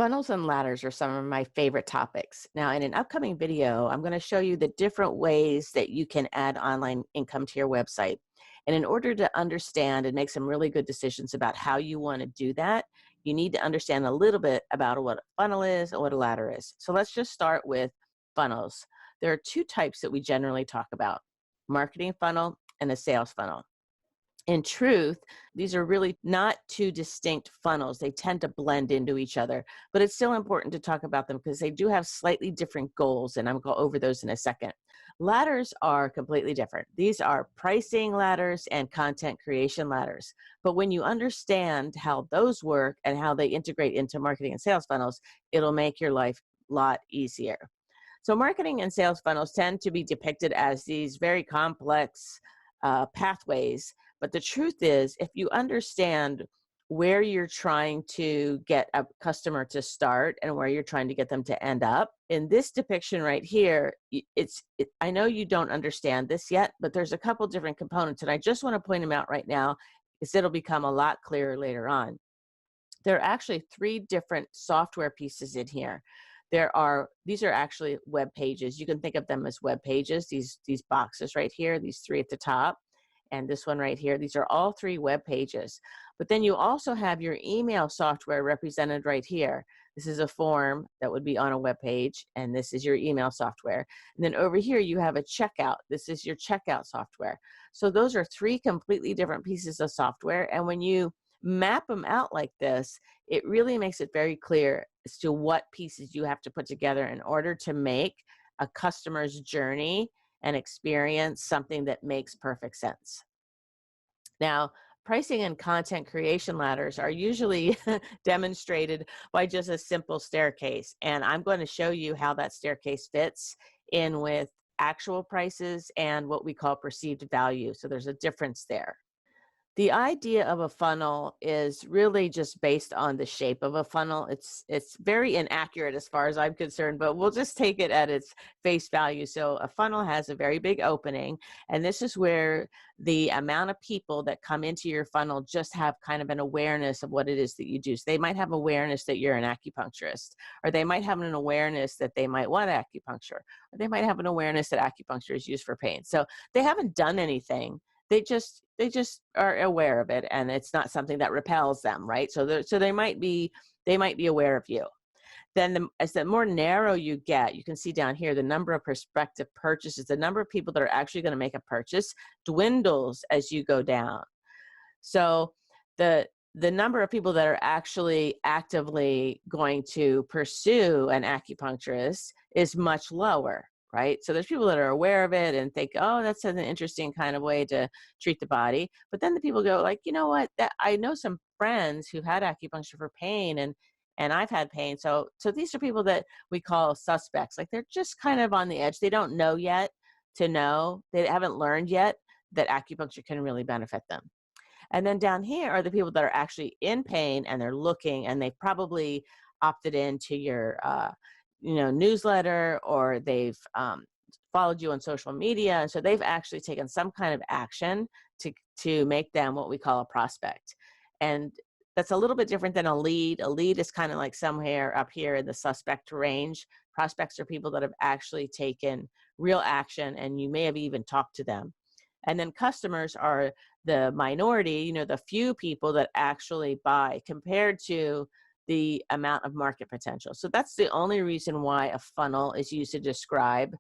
Funnels and ladders are some of my favorite topics. Now, in an upcoming video, I'm going to show you the different ways that you can add online income to your website. And in order to understand and make some really good decisions about how you want to do that, you need to understand a little bit about what a funnel is and what a ladder is. So let's just start with funnels. There are two types that we generally talk about: marketing funnel and a sales funnel. In truth, these are really not two distinct funnels. They tend to blend into each other, but it's still important to talk about them because they do have slightly different goals, and I'm going to go over those in a second. Ladders are completely different. These are pricing ladders and content creation ladders. But when you understand how those work and how they integrate into marketing and sales funnels, it'll make your life a lot easier. So marketing and sales funnels tend to be depicted as these very complex pathways. But the truth is, if you understand where you're trying to get a customer to start and where you're trying to get them to end up, in this depiction right here, I know you don't understand this yet, but there's a couple different components, and I just want to point them out right now because it'll become a lot clearer later on. There are actually three different software pieces in here. These are actually web pages. You can think of them as web pages, these boxes right here, these three at the top, and this one right here. These are all three web pages. But then you also have your email software represented right here. This is a form that would be on a web page, and this is your email software. And then over here you have a checkout. This is your checkout software. So those are three completely different pieces of software, and when you map them out like this, it really makes it very clear as to what pieces you have to put together in order to make a customer's journey and experience something that makes perfect sense. Now, pricing and content creation ladders are usually demonstrated by just a simple staircase, and I'm going to show you how that staircase fits in with actual prices and what we call perceived value. So there's a difference there. The idea of a funnel is really just based on the shape of a funnel. It's very inaccurate as far as I'm concerned, but we'll just take it at its face value. So a funnel has a very big opening, and this is where the amount of people that come into your funnel just have kind of an awareness of what it is that you do. So they might have awareness that you're an acupuncturist, or they might have an awareness that they might want acupuncture, or they might have an awareness that acupuncture is used for pain. So they haven't done anything. They just are aware of it, and it's not something that repels them, right? So they might be aware of you. Then as the more narrow you get, you can see down here the number of prospective purchases, the number of people that are actually going to make a purchase dwindles as you go down. So the number of people that are actually actively going to pursue an acupuncturist is much lower. Right? So there's people that are aware of it and think, oh, that's an interesting kind of way to treat the body. But then the people go like, you know what, that I know some friends who've had acupuncture for pain, and I've had pain. So these are people that we call suspects. Like they're just kind of on the edge. They don't know yet to know. They haven't learned yet that acupuncture can really benefit them. And then down here are the people that are actually in pain, and they're looking, and they probably opted into your newsletter, or they've followed you on social media, and so they've actually taken some kind of action to make them what we call a prospect. And that's a little bit different than a lead. A lead is kind of like somewhere up here in the suspect range. Prospects are people that have actually taken real action, and you may have even talked to them. And then customers are the minority, the few people that actually buy compared to the amount of market potential. So that's the only reason why a funnel is used to describe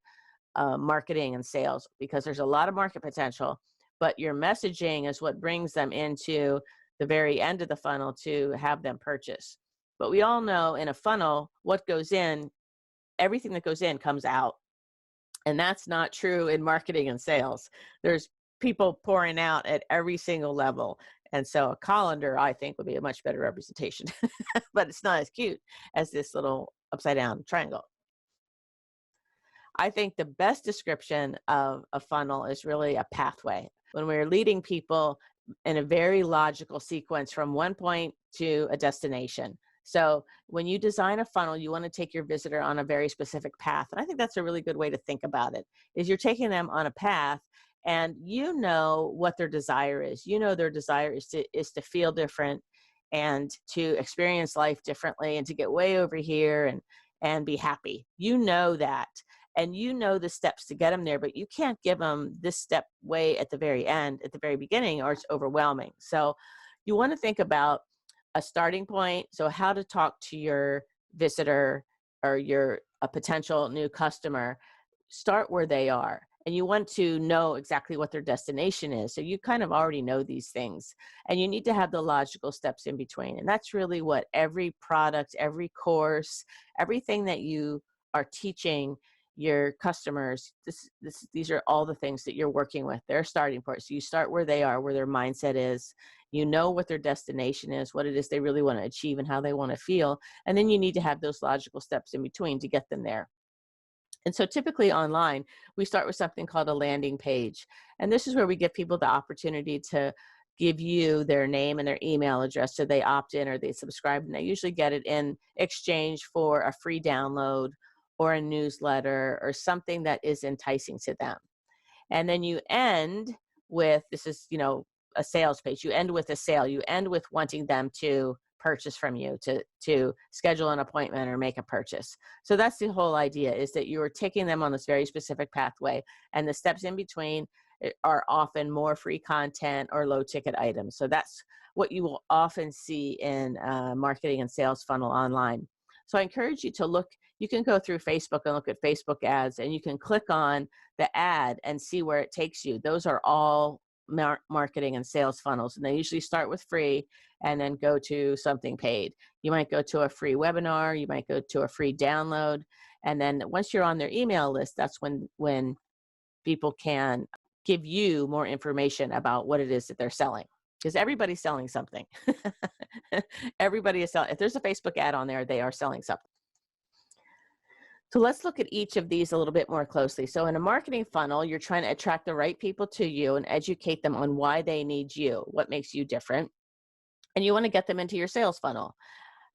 marketing and sales, because there's a lot of market potential, but your messaging is what brings them into the very end of the funnel to have them purchase. But we all know in a funnel, what goes in, everything that goes in comes out. And that's not true in marketing and sales. There's people pouring out at every single level. And so a colander, I think, would be a much better representation, but it's not as cute as this little upside down triangle. I think the best description of a funnel is really a pathway. When we're leading people in a very logical sequence from one point to a destination. So when you design a funnel, you want to take your visitor on a very specific path. And I think that's a really good way to think about it, is you're taking them on a path, and you know what their desire is. You know their desire is to feel different, and to experience life differently and to get way over here and be happy. You know that. And you know the steps to get them there, but you can't give them this step way at the very end, at the very beginning, or it's overwhelming. So you want to think about a starting point. So how to talk to your visitor or a potential new customer. Start where they are. And you want to know exactly what their destination is. So you kind of already know these things. And you need to have the logical steps in between. And that's really what every product, every course, everything that you are teaching your customers, these are all the things that you're working with. Their starting point. So you start where they are, where their mindset is. You know what their destination is, what it is they really want to achieve and how they want to feel. And then you need to have those logical steps in between to get them there. And so typically online, we start with something called a landing page. And this is where we give people the opportunity to give you their name and their email address so they opt in or they subscribe. And they usually get it in exchange for a free download or a newsletter or something that is enticing to them. And then you end with, this is, a sales page. You end with a sale. You end with wanting them to purchase from you, to schedule an appointment or make a purchase. So that's the whole idea, is that you are taking them on this very specific pathway, and the steps in between are often more free content or low ticket items. So that's what you will often see in marketing and sales funnel online. So I encourage you to look. You can go through Facebook and look at Facebook ads, and you can click on the ad and see where it takes you. Those are all marketing and sales funnels, and they usually start with free and then go to something paid. You might go to a free webinar, you might go to a free download, and then once you're on their email list, that's when people can give you more information about what it is that they're selling, because everybody's selling something. Everybody is selling. If there's a Facebook ad on there, they are selling something. So let's look at each of these a little bit more closely. So in a marketing funnel, you're trying to attract the right people to you and educate them on why they need you, what makes you different, and you want to get them into your sales funnel.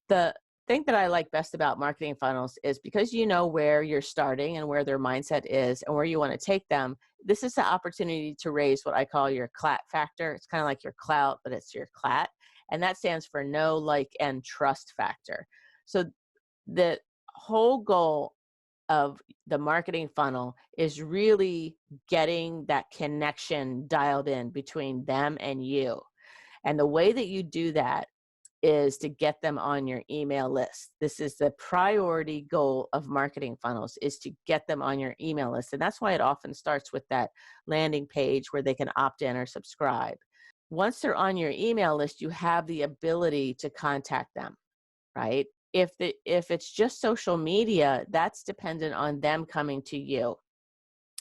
The thing that I like best about marketing funnels is because you know where you're starting and where their mindset is and where you want to take them, this is the opportunity to raise what I call your CLAT factor. It's kind of like your clout, but it's your CLAT, and that stands for know, like, and trust factor. So the whole goal of the marketing funnel is really getting that connection dialed in between them and you. And the way that you do that is to get them on your email list. This is the priority goal of marketing funnels, is to get them on your email list. And that's why it often starts with that landing page where they can opt in or subscribe. Once they're on your email list, you have the ability to contact them, right? If it's just social media, that's dependent on them coming to you.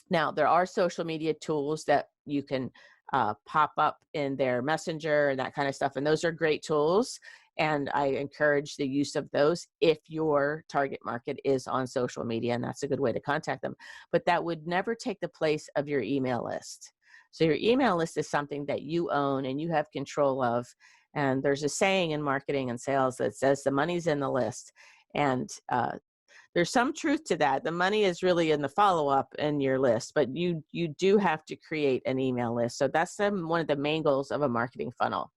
Now, there are social media tools that you can pop up in their messenger and that kind of stuff, and those are great tools, and I encourage the use of those if your target market is on social media, and that's a good way to contact them. But that would never take the place of your email list. So your email list is something that you own and you have control of. And there's a saying in marketing and sales that says the money's in the list. And there's some truth to that. The money is really in the follow-up in your list, but you do have to create an email list. So that's one of the main goals of a marketing funnel.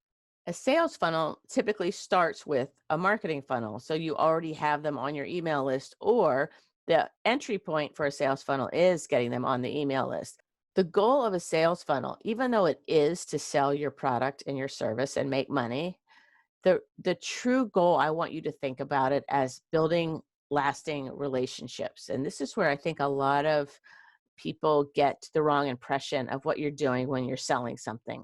A sales funnel typically starts with a marketing funnel. So you already have them on your email list, or the entry point for a sales funnel is getting them on the email list. The goal of a sales funnel, even though it is to sell your product and your service and make money, the true goal, I want you to think about it as building lasting relationships. And this is where I think a lot of people get the wrong impression of what you're doing when you're selling something.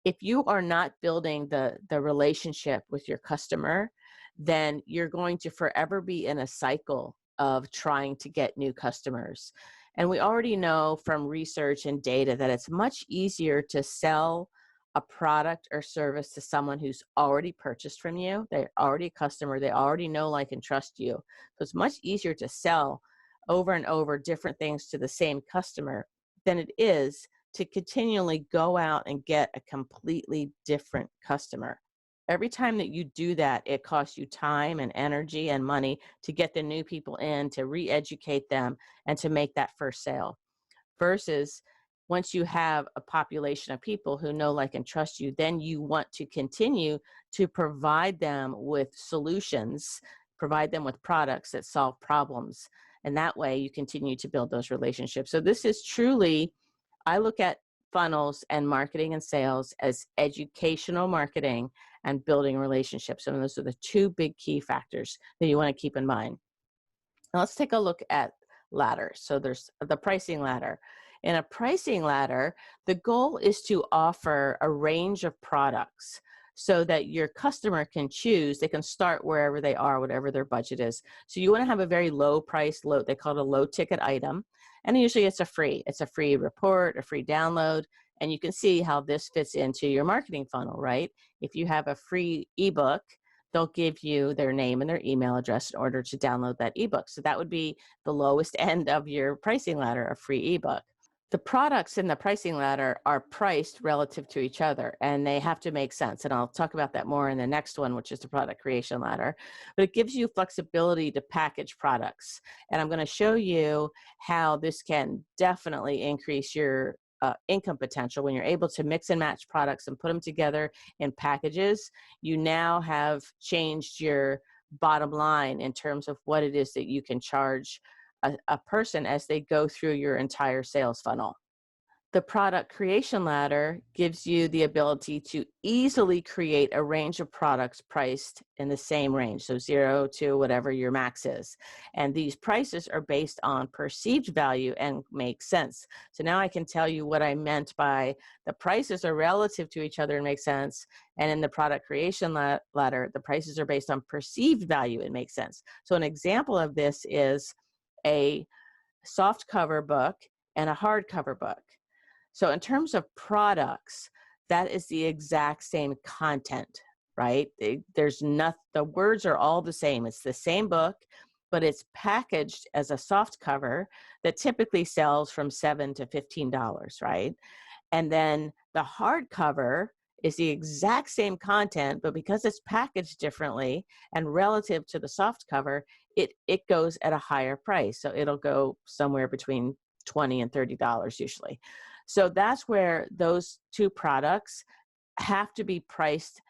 If you are not building the relationship with your customer, then you're going to forever be in a cycle of trying to get new customers. And we already know from research and data that it's much easier to sell a product or service to someone who's already purchased from you. They're already a customer. They already know, like, and trust you. So it's much easier to sell over and over different things to the same customer than it is to continually go out and get a completely different customer. Every time that you do that, it costs you time and energy and money to get the new people in, to re-educate them, and to make that first sale. Versus Once you have a population of people who know, like, and trust you, then you want to continue to provide them with solutions, provide them with products that solve problems. And that way you continue to build those relationships. So this is truly, I look at funnels and marketing and sales as educational marketing and building relationships. And those are the two big key factors that you want to keep in mind. Now let's take a look at ladders. So there's the pricing ladder. In a pricing ladder, the goal is to offer a range of products so that your customer can choose. They can start wherever they are, whatever their budget is. So you want to have a very low price, they call it a low ticket item. And usually it's a free report, a free download. And you can see how this fits into your marketing funnel, right? If you have a free ebook, they'll give you their name and their email address in order to download that ebook. So that would be the lowest end of your pricing ladder, a free ebook. The products in the pricing ladder are priced relative to each other, and they have to make sense. And I'll talk about that more in the next one, which is the product creation ladder. But it gives you flexibility to package products. And I'm going to show you how this can definitely increase your income potential when you're able to mix and match products and put them together in packages. You now have changed your bottom line in terms of what it is that you can charge a person as they go through your entire sales funnel. The product creation ladder gives you the ability to easily create a range of products priced in the same range, so 0 to whatever your max is. And these prices are based on perceived value and make sense. So now I can tell you what I meant by the prices are relative to each other and make sense. And in the product creation ladder, the prices are based on perceived value and make sense. So an example of this is a soft cover book and a hardcover book. So in terms of products, that is the exact same content, right? There's nothing, the words are all the same. It's the same book, but it's packaged as a soft cover that typically sells from $7 to $15, right? And then the hardcover is the exact same content, but because it's packaged differently and relative to the soft cover, it goes at a higher price. So it'll go somewhere between $20 and $30 usually. So that's where those two products have to be priced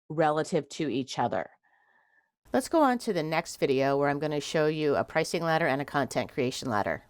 relative to each other. Let's go on to the next video where I'm going to show you a pricing ladder and a content creation ladder.